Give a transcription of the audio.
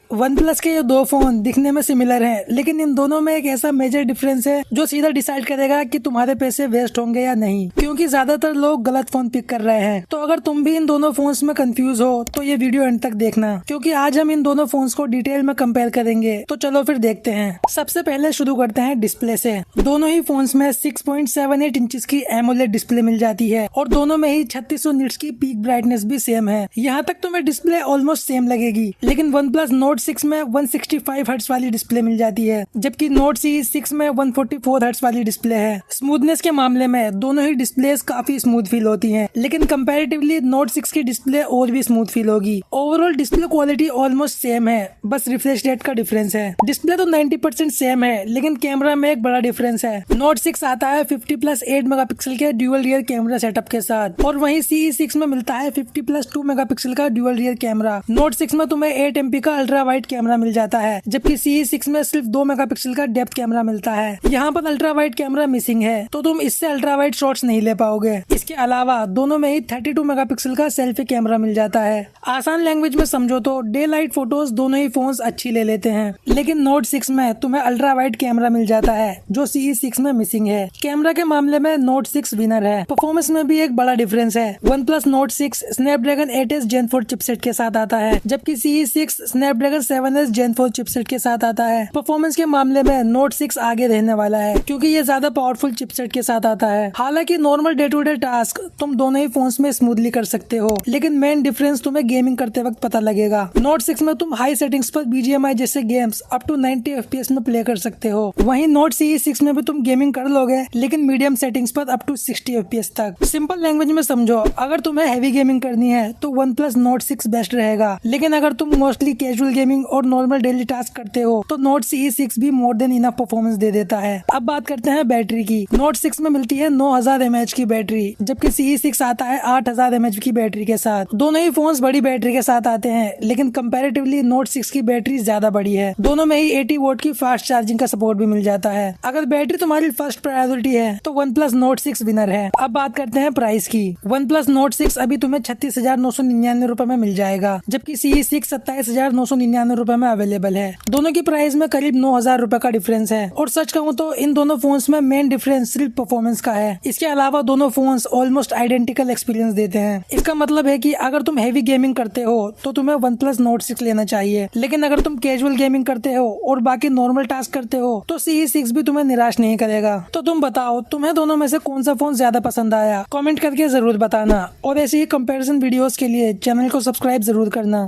One plus के ये दो फोन दिखने में सिमिलर हैं, लेकिन इन दोनों में एक ऐसा मेजर डिफरेंस है जो सीधा डिसाइड करेगा कि तुम्हारे पैसे वेस्ट होंगे या नहीं, क्योंकि ज्यादातर लोग गलत फोन पिक कर रहे हैं। तो अगर तुम भी इन दोनों फोन्स में कंफ्यूज हो तो ये वीडियो एंड तक देखना, क्योंकि आज हम इन दोनों फोन्स को डिटेल में कंपेयर करेंगे। तो चलो फिर देखते हैं। सबसे पहले शुरू करते हैं डिस्प्ले से। दोनों ही फोन्स में 6.78 इंच की एमोलेड डिस्प्ले मिल जाती है और दोनों में ही 3600 निट्स की पीक ब्राइटनेस भी सेम है। यहाँ तक तुम्हें डिस्प्ले ऑलमोस्ट सेम लगेगी, लेकिन वन प्लस नोट 6 में 165 हर्ट्ज वाली डिस्प्ले मिल जाती है, जबकि नोट सीरीज 6 में 144 हर्ट्ज वाली डिस्प्ले है। स्मूथनेस के मामले में दोनों ही डिस्प्लेस काफी स्मूथ फील होती हैं, लेकिन कंपैरेटिवली नोट 6 की डिस्प्ले और भी स्मूथ फील होगी। Overall display quality almost same है, बस रिफ्रेश रेट का डिफरेंस है। डिस्प्ले तो 90% सेम है, लेकिन कैमरा में एक बड़ा डिफरेंस है। नोट 6 आता है 50+8 मेगापिक्सल के ड्यूअल रियर कैमरा सेटअप के साथ, और वहीं CE6 में मिलता है 50+2 मेगापिक्सल का ड्यूअल रियर कैमरा। नोट 6 में तुम्हें 8 MP का अल्ट्रा वाइड कैमरा मिल जाता है, जबकि CE6 में सिर्फ 2 मेगापिक्सल का डेप्थ कैमरा मिलता है। यहाँ पर अल्ट्रा वाइड कैमरा मिसिंग है, तो तुम इससे अल्ट्रा वाइड शॉट्स नहीं ले पाओगे। इसके अलावा दोनों में ही 32 मेगापिक्सल का सेल्फी कैमरा मिल जाता है। आसान लैंग्वेज में समझो तो डे लाइट फोटोज दोनों ही फोन्स अच्छी ले लेते हैं, लेकिन नोट 6 में तुम्हें अल्ट्रा वाइड कैमरा मिल जाता है, जो CE6 में मिसिंग है। कैमरा के मामले में नोट 6 विनर है। परफॉर्मेंस में भी एक बड़ा डिफरेंस है। One plus note 6 Snapdragon 8S Gen 4 chipset के साथ आता है, जबकि CE6 Snapdragon 7S Gen 4 chipset के साथ आता है। परफॉर्मेंस के मामले में नोट 6 आगे रहने वाला है, क्योंकि ये ज्यादा पावरफुल चिपसेट के साथ आता है। हालांकि normal day to day task तुम दोनों ही फोन्स में स्मूथली कर सकते हो, लेकिन मेन डिफरेंस तुम्हें गेमिंग करते वक्त पता लगेगा। नोट 6 में तुम हाई सेटिंग्स पर BGMI जैसे गेम्स अप टू 90 FPS में प्ले कर सकते हो। वहीं नोट CE6 में भी तुम गेमिंग कर लोगे, लेकिन मीडियम सेटिंग्स पर अप टू 60 FPS तक। सिंपल लैंग्वेज में समझो, अगर तुम्हें हैवी गेमिंग करनी है तो वन प्लस नोट 6 बेस्ट रहेगा, लेकिन अगर तुम मोस्टली कैजुअल गेमिंग और नॉर्मल डेली टास्क करते हो तो नोट CE6 भी मोर देन इनफ परफॉर्मेंस दे देता है। अब बात करते हैं बैटरी की। नोट 6 में मिलती है 9000 mAh की बैटरी, जबकि CE6 आता है 8000 mAh की बैटरी के साथ। दोनों ही फोन्स बड़ी बैटरी के साथ आते हैं, लेकिन कंपैरेटिवली नोट 6 की बैटरी ज्यादा बड़ी है। दोनों में ही 80 वोल्ट की फास्ट चार्जिंग का सपोर्ट भी मिल जाता है। अगर बैटरी तुम्हारी फर्स्ट प्रायोरिटी है तो वन प्लस नोट 6 विनर है। अब बात करते हैं प्राइस की। वन प्लस नोट 6 अभी तुम्हें 36,999 रुपए में मिल जाएगा, जबकि CE6 27,999 रुपए में अवेलेबल है। दोनों की प्राइस में करीब 9,000 रुपए का डिफरेंस है, और सच कहूँ तो इन दोनों फोन्स में मेन डिफरेंस सिर्फ परफॉर्मेंस का है। इसके अलावा दोनों फोन्स ऑलमोस्ट आइडेंटिकल एक्सपीरियंस देते हैं। इसका मतलब है कि अगर तुम हेवी गेमिंग करते हो तो तुम्हें वन प्लस नोट 6 लेना चाहिए, लेकिन अगर तुम कैजुअल गेमिंग करते हो और बाकी नॉर्मल टास्क करते हो तो CE6 भी तुम्हें निराश नहीं करेगा। तो तुम बताओ, तुम्हें दोनों में से कौन सा फोन ज्यादा पसंद आया? कमेंट करके जरूर बताना, और ऐसे ही कंपैरिजन वीडियोस के लिए चैनल को सब्सक्राइब जरूर करना।